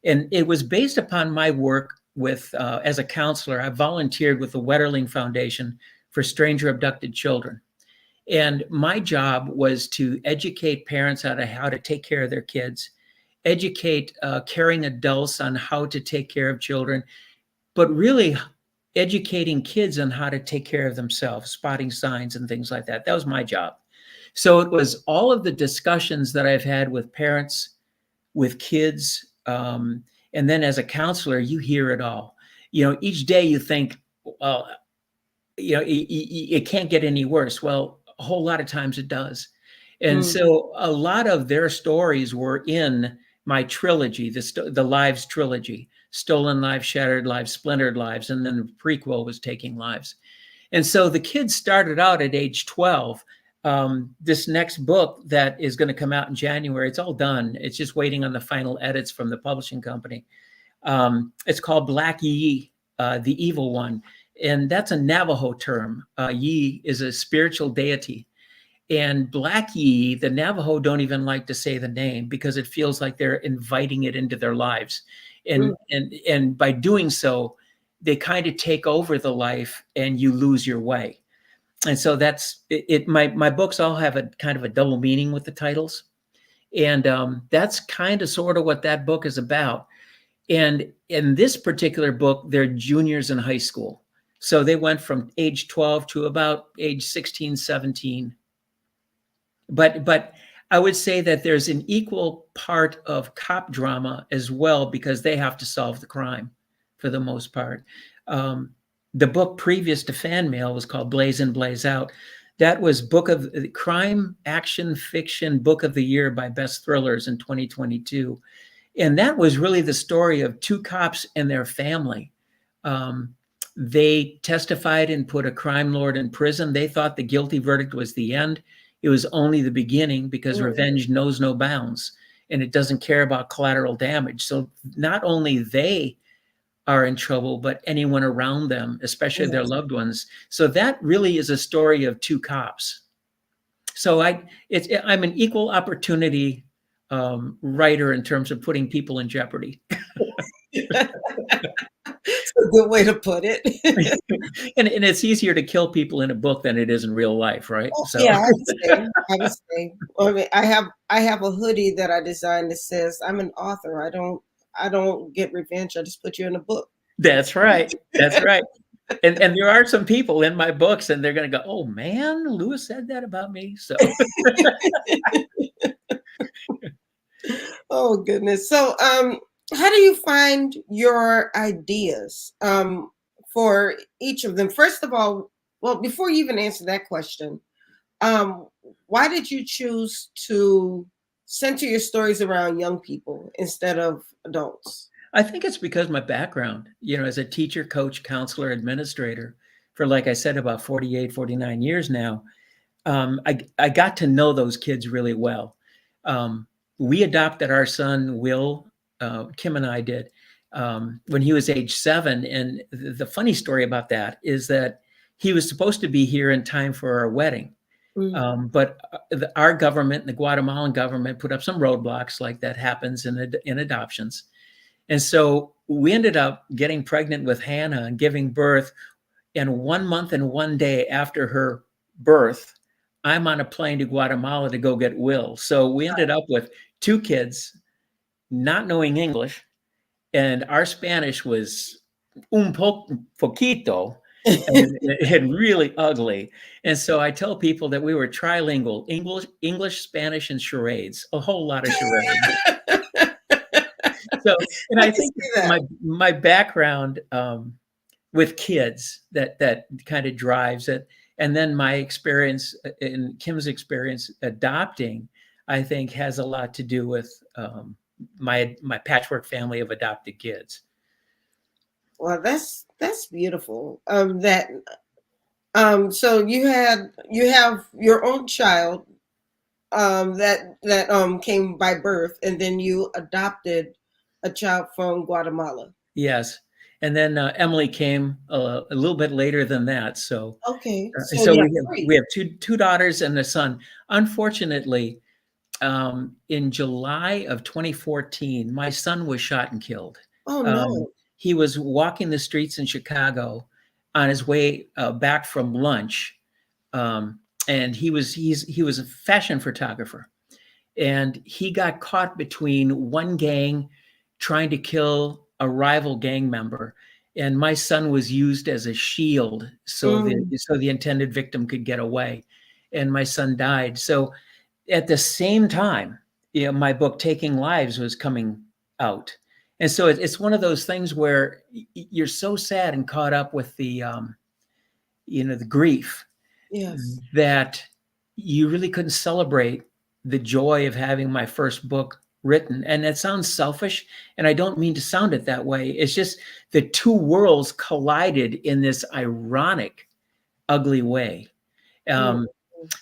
and it was based upon my work with as a counselor. I volunteered with the Wetterling Foundation for Stranger Abducted Children, and my job was to educate parents on how to take care of their kids, educate caring adults on how to take care of children, but really educating kids on how to take care of themselves, spotting signs and things like that. That was my job. So it was all of the discussions that I've had with parents, with kids, and then as a counselor, you hear it all. Each day you think, well, it can't get any worse. Well, a whole lot of times it does. And so a lot of their stories were in my trilogy, the Lives trilogy, Stolen Lives, Shattered Lives, Splintered Lives, and then the prequel was Taking Lives. And so the kids started out at age 12. This next book that is going to come out in January, it's all done. It's just waiting on the final edits from the publishing company. It's called Black Yi, the Evil One. And that's a Navajo term. Yi is a spiritual deity. And Black Yi, the Navajo don't even like to say the name because it feels like they're inviting it into their lives. And by doing so, they kind of take over the life and you lose your way. And so that's it. My books all have a kind of a double meaning with the titles. And that's kind of sort of what that book is about. And in this particular book, they're juniors in high school. So they went from age 12 to about age 16, 17. But I would say that there's an equal part of cop drama as well, because they have to solve the crime for the most part. The book previous to Fan Mail was called Blaze In, Blaze Out. That was Crime Action Fiction Book of the Year by Best Thrillers in 2022. And that was really the story of two cops and their family. They testified and put a crime lord in prison. They thought the guilty verdict was the end. It was only the beginning, because revenge knows no bounds and it doesn't care about collateral damage. So not only they are in trouble, but anyone around them, especially their loved ones. So that really is a story of two cops. So I'm an equal opportunity writer in terms of putting people in jeopardy. It's a good way to put it. and it's easier to kill people in a book than it is in real life, right? So. Yeah, I would say. I mean, I have a hoodie that I designed that says, "I'm an author. I don't get revenge. I just put you in a book." That's right. That's right. And there are some people in my books, and they're going to go, "Oh man, Lewis said that about me." So. Oh goodness. So, how do you find your ideas for each of them? First of all, well, before you even answer that question, why did you choose to center your stories around young people instead of adults? I think it's because my background, as a teacher, coach, counselor, administrator for, like I said, about 48, 49 years now, I got to know those kids really well. We adopted our son, Will, Kim and I did, when he was age 7. And the funny story about that is that he was supposed to be here in time for our wedding. But our government, the Guatemalan government, put up some roadblocks, like that happens in adoptions. And so we ended up getting pregnant with Hannah and giving birth. And 1 month and 1 day after her birth, I'm on a plane to Guatemala to go get Will. So we ended up with 2 kids, not knowing English, and our Spanish was un poquito, and really ugly. And so I tell people that we were trilingual: English, Spanish, and charades, a whole lot of charades. So, and I think my background with kids that kind of drives it. And then my experience and Kim's experience adopting, I think, has a lot to do with my patchwork family of adopted kids. Well, that's beautiful. So you have your own child that came by birth, and then you adopted a child from Guatemala. Yes. And then Emily came a little bit later than that. So okay, so we have two daughters and a son. Unfortunately, in July of 2014, my son was shot and killed. Oh no! He was walking the streets in Chicago on his way back from lunch, and he was a fashion photographer, and he got caught between one gang trying to kill a rival gang member, and my son was used as a shield so the intended victim could get away, and my son died. So at the same time, my book Taking Lives was coming out, and so it's one of those things where you're so sad and caught up with the the grief, yes, that you really couldn't celebrate the joy of having my first book written. And that sounds selfish, and I don't mean to sound it that way. It's just the two worlds collided in this ironic, ugly way. Mm.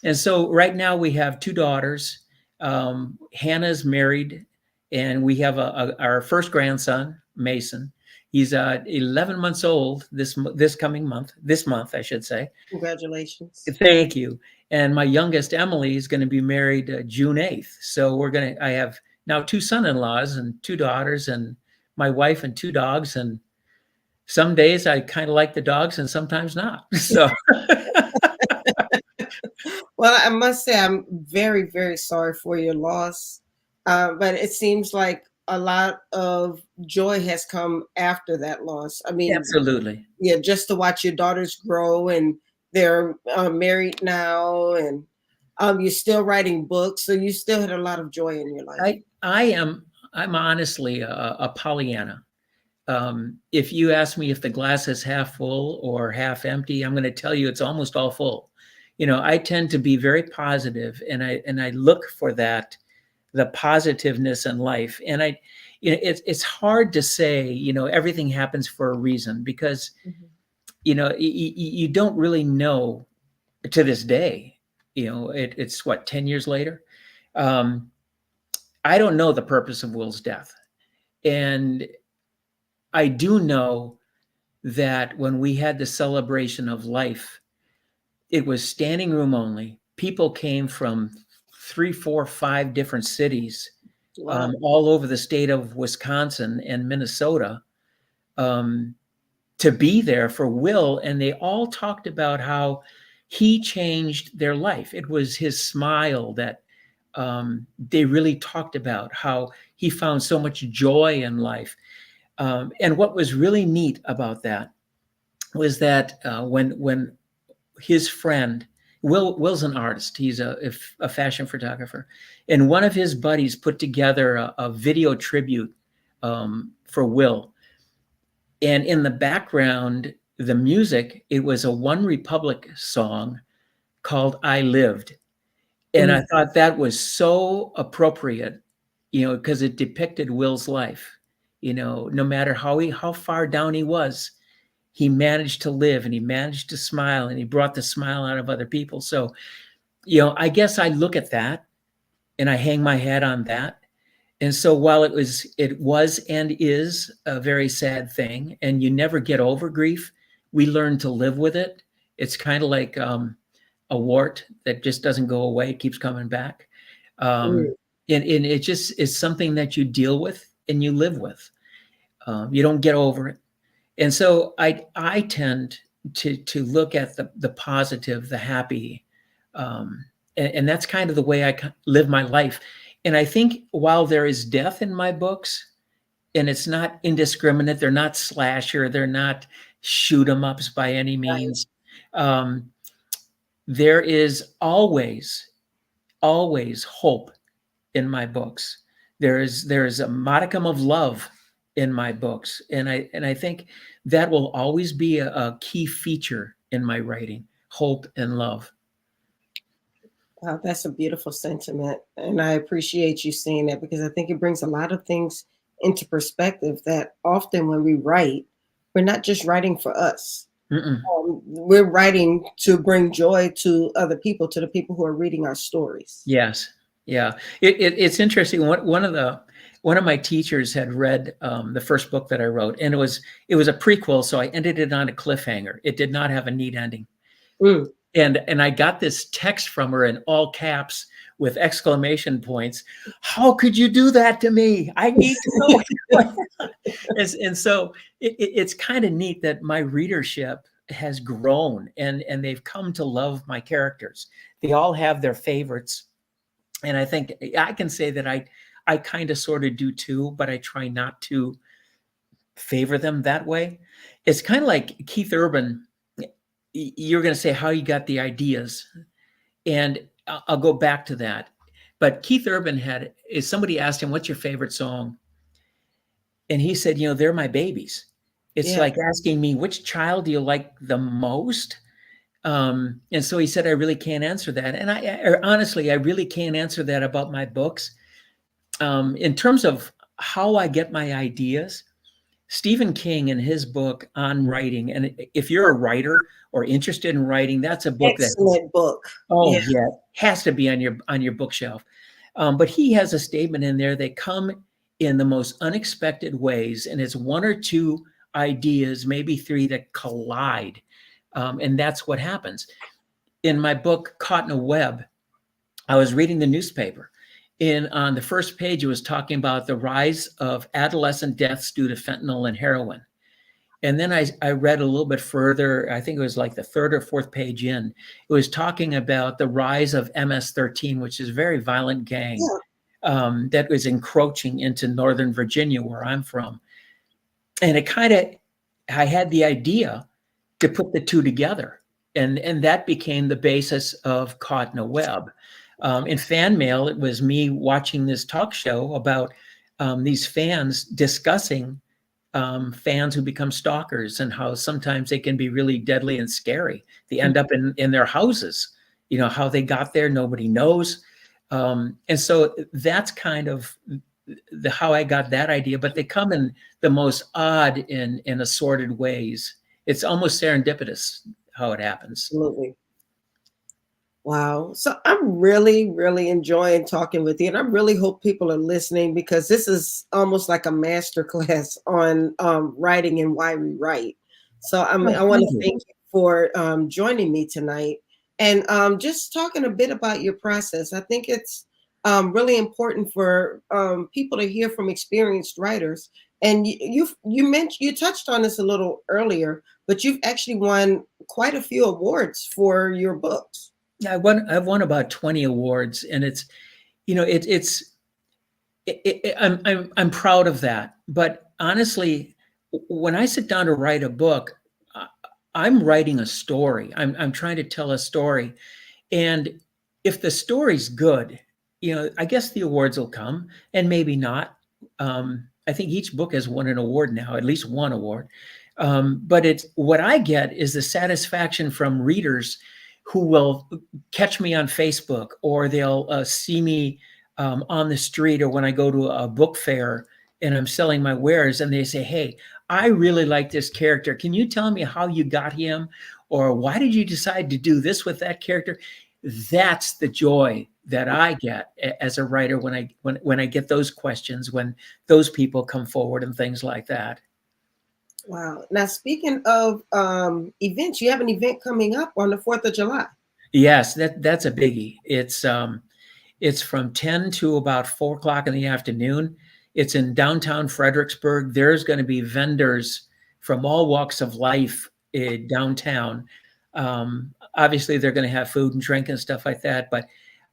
And so right now we have two daughters. Hannah's married, and we have our first grandson, Mason. He's 11 months old this month, I should say. Congratulations. Thank you. And my youngest, Emily, is going to be married June 8th. So I have now two son-in-laws and two daughters, and my wife and two dogs. And some days I kind of like the dogs and sometimes not. So, Well, I must say I'm very, very sorry for your loss. But it seems like a lot of joy has come after that loss. I mean, absolutely. yeah, just to watch your daughters grow, and they're married now, and you're still writing books, so you still had a lot of joy in your life. I'm honestly a Pollyanna. If you ask me if the glass is half full or half empty, I'm going to tell you it's almost all full. I tend to be very positive, and I look for that, the positiveness in life. And it's hard to say, everything happens for a reason, because, you don't really know to this day. It's what, 10 years later. I don't know the purpose of Will's death. And I do know that when we had the celebration of life, it was standing room only. People came from 3, 4, 5 different cities, Wow. all over the state of Wisconsin and Minnesota, to be there for Will. And they all talked about how he changed their life. It was his smile that they really talked about, how he found so much joy in life. And what was really neat about that was that when his friend, Will's an artist, he's a fashion photographer, and one of his buddies put together a video tribute for Will. And in the background, the music, it was a One Republic song called I Lived. And I thought that was so appropriate, because it depicted Will's life. No matter how far down he was, he managed to live, and he managed to smile, and he brought the smile out of other people. So, I guess I look at that and I hang my hat on that. And so while it was and is a very sad thing, and you never get over grief, we learn to live with it. It's kind of like a wart that just doesn't go away, it keeps coming back. And it just is something that you deal with and you live with. You don't get over it. And so I tend to look at the positive, the happy, and that's kind of the way I live my life. And I think while there is death in my books, and it's not indiscriminate, they're not slasher, they're not shoot 'em ups by any means. Right. There is always hope in my books. There is a modicum of love in my books, and I think that will always be a key feature in my writing: hope and love. Wow, that's a beautiful sentiment, and I appreciate you saying that, because I think it brings a lot of things into perspective, that often when we write, we're not just writing for us. We're writing to bring joy to other people, to the people who are reading our stories. Yes, yeah. It's interesting. One of my teachers had read the first book that I wrote, and it was a prequel, so I ended it on a cliffhanger. It did not have a neat ending. And I got this text from her in all caps with exclamation points. How could you do that to me? I need to know. And so it's kind of neat that my readership has grown, and they've come to love my characters. They all have their favorites. And I think I can say that I kind of sort of do too, but I try not to favor them that way. It's kind of like Keith Urban. You're going to say how you got the ideas, and I'll go back to that. But Keith Urban somebody asked him, what's your favorite song? And he said, they're my babies. It's like asking me, which child do you like the most? And so he said, I really can't answer that. And honestly, I really can't answer that about my books. In terms of how I get my ideas, Stephen King in his book on writing, and if you're a writer or interested in writing, that's a book that, Excellent book. oh Yeah. yeah, has to be on your bookshelf. But he has a statement in there that come in the most unexpected ways, and it's one or two ideas, maybe three, that collide. And that's what happens. In my book, Caught in a Web, I was reading the newspaper, and on the first page, it was talking about the rise of adolescent deaths due to fentanyl and heroin. And then I read a little bit further. I think it was like the third or fourth page in. It was talking about the rise of MS-13, which is a very violent gang that was encroaching into Northern Virginia, where I'm from. And I had the idea to put the two together. And that became the basis of Caught in a Web. In fan mail, it was me watching this talk show about these fans discussing fans who become stalkers and how sometimes they can be really deadly and scary. They end up in their houses. You know, how they got there, nobody knows. And so that's kind of how I got that idea, but they come in the most odd and assorted ways. It's almost serendipitous how it happens. Absolutely. Wow. So I'm really, really enjoying talking with you. And I really hope people are listening, because this is almost like a master class on writing and why we write. So I want to thank you for joining me tonight and just talking a bit about your process. I think it's really important for people to hear from experienced writers. And you mentioned, you touched on this a little earlier, but you've actually won quite a few awards for your books. Yeah, I've won about 20 awards, and it's, you know, I'm proud of that. But honestly, when I sit down to write a book, I'm writing a story. I'm trying to tell a story, and if the story's good, you know, I guess the awards will come, and maybe not. I think each book has won an award now, at least one award. But it's what I get is the satisfaction from readers who will catch me on Facebook, or they'll see me on the street, or when I go to a book fair and I'm selling my wares, and they say, hey, I really like this character. Can you tell me how you got him? Or why did you decide to do this with that character? That's the joy that I get as a writer when I get those questions, when those people come forward and things like that. Wow. Now, speaking of events, you have an event coming up on the 4th of July. Yes, that's a biggie. It's from 10 to about 4 o'clock in the afternoon. It's in downtown Fredericksburg. There's going to be vendors from all walks of life downtown. Obviously, they're going to have food and drink and stuff like that. But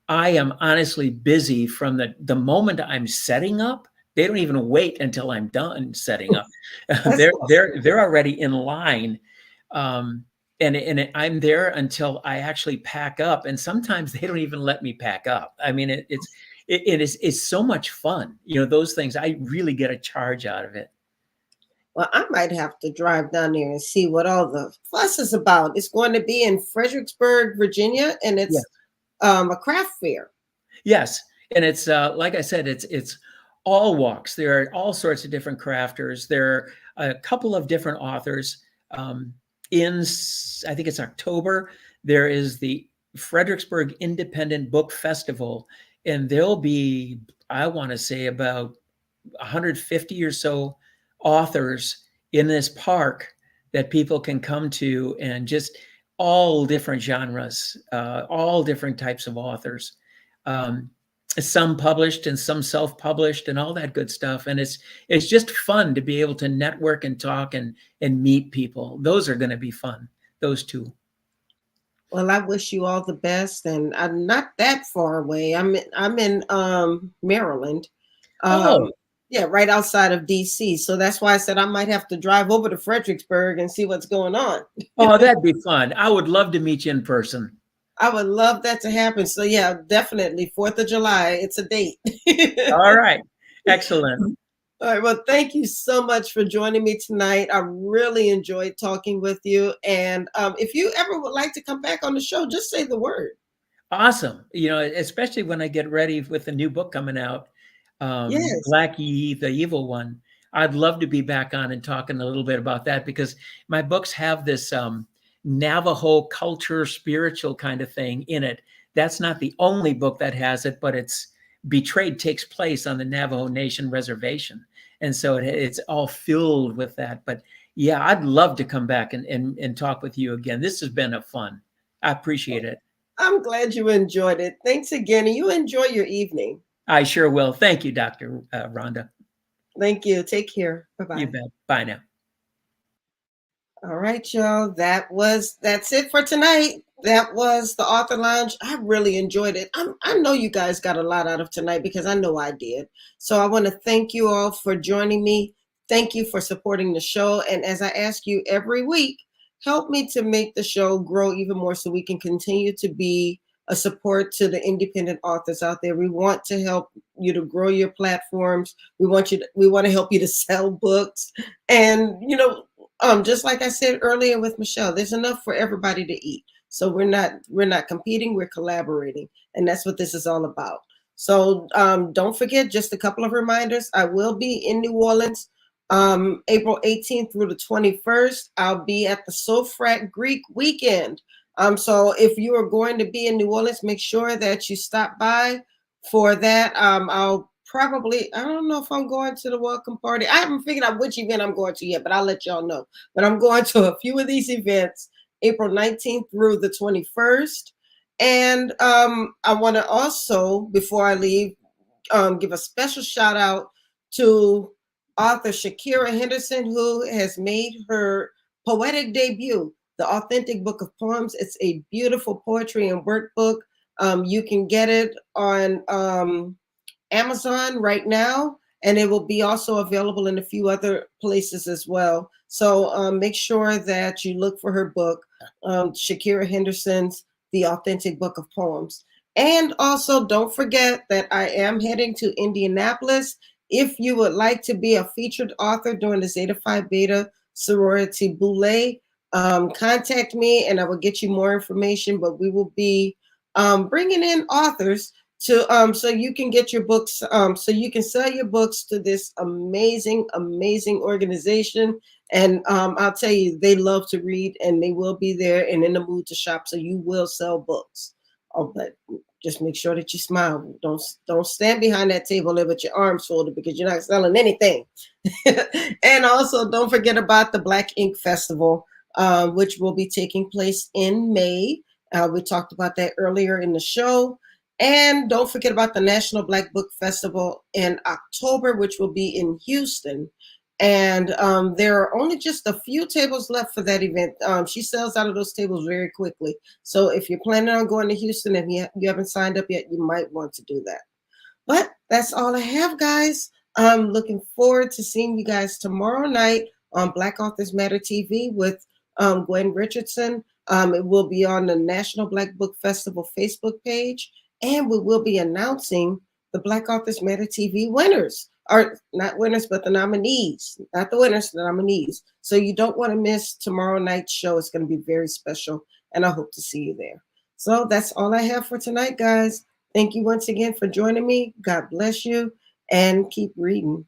I am honestly busy from the moment I'm setting up. They don't even wait until I'm done setting up. They're already in line, and I'm there until I actually pack up. And sometimes they don't even let me pack up. I mean, it's so much fun. You know, those things, I really get a charge out of it. Well, I might have to drive down there and see what all the fuss is about. It's going to be in Fredericksburg, Virginia, and it's a craft fair. Yes, and it's like I said, it's all walks. There are all sorts of different crafters. There are a couple of different authors. In, I think it's October, there is the Fredericksburg Independent Book Festival, and there'll be, I want to say, about 150 or so authors in this park that people can come to, and just all different genres, all different types of authors. Some published and some self-published and all that good stuff. And it's just fun to be able to network and talk and meet people. Those are going to be fun, those two. Well, I wish you all the best, and I'm not that far away. I'm in Maryland. Yeah, right outside of DC. So that's why I said I might have to drive over to Fredericksburg and see what's going on. Oh, that'd be fun. I would love to meet you in person. I would love that to happen. So yeah, definitely 4th of July. It's a date. All right. Excellent. All right. Well, thank you so much for joining me tonight. I really enjoyed talking with you. And if you ever would like to come back on the show, just say the word. Awesome. Especially when I get ready with the new book coming out, Yes. Black Yi, the Evil One. I'd love to be back on and talking a little bit about that because my books have this Navajo culture, spiritual kind of thing in it. That's not the only book that has it, but it's Betrayed takes place on the Navajo Nation reservation. And so it's all filled with that. But yeah, I'd love to come back and talk with you again. This has been a fun. I appreciate it. I'm glad you enjoyed it. Thanks again. And you enjoy your evening. I sure will. Thank you, Dr. Rhonda. Thank you. Take care. Bye-bye. You bet. Bye now. All right, y'all. That's it for tonight. That was the Author Lounge. I really enjoyed it. I know you guys got a lot out of tonight because I know I did. So I want to thank you all for joining me. Thank you for supporting the show. And as I ask you every week, help me to make the show grow even more so we can continue to be a support to the independent authors out there. We want to help you to grow your platforms. We want to help you to sell books. And just like I said earlier with Michelle, there's enough for everybody to eat. So we're not competing, we're collaborating. And that's what this is all about. So don't forget, just a couple of reminders. I will be in New Orleans April 18th through the 21st. I'll be at the Sofrat Greek weekend. So if you are going to be in New Orleans, make sure that you stop by for that. I'll probably, I don't know if I'm going to the welcome party. I haven't figured out which event I'm going to yet, but I'll let y'all know. But I'm going to a few of these events, April 19th through the 21st. And I want to also, before I leave, give a special shout out to author Shakira Henderson, who has made her poetic debut, The Authentic Book of Poems. It's a beautiful poetry and workbook. You can get it on Amazon right now, and it will be also available in a few other places as well. So make sure that you look for her book, Shakira Henderson's The Authentic Book of Poems. And also don't forget that I am heading to Indianapolis. If you would like to be a featured author during the Zeta Phi Beta Sorority Boule, contact me and I will get you more information, but we will be bringing in authors to so you can get your books, so you can sell your books to this amazing organization. And I'll tell you, they love to read and they will be there and in the mood to shop, so you will sell books. Oh, but just make sure that you smile. Don't stand behind that table there with your arms folded because you're not selling anything. And also don't forget about the Black Ink Festival, which will be taking place in May. We talked about that earlier in the show. And don't forget about the National Black Book Festival in October, which will be in Houston. And there are only just a few tables left for that event. She sells out of those tables very quickly. So if you're planning on going to Houston and you haven't signed up yet, you might want to do that. But that's all I have, guys. I'm looking forward to seeing you guys tomorrow night on Black Authors Matter TV with Gwen Richardson. It will be on the National Black Book Festival Facebook page. And we will be announcing the Black Authors Matter TV winners. Or not winners, but the nominees. Not the winners, the nominees. So you don't want to miss tomorrow night's show. It's going to be very special. And I hope to see you there. So that's all I have for tonight, guys. Thank you once again for joining me. God bless you. And keep reading.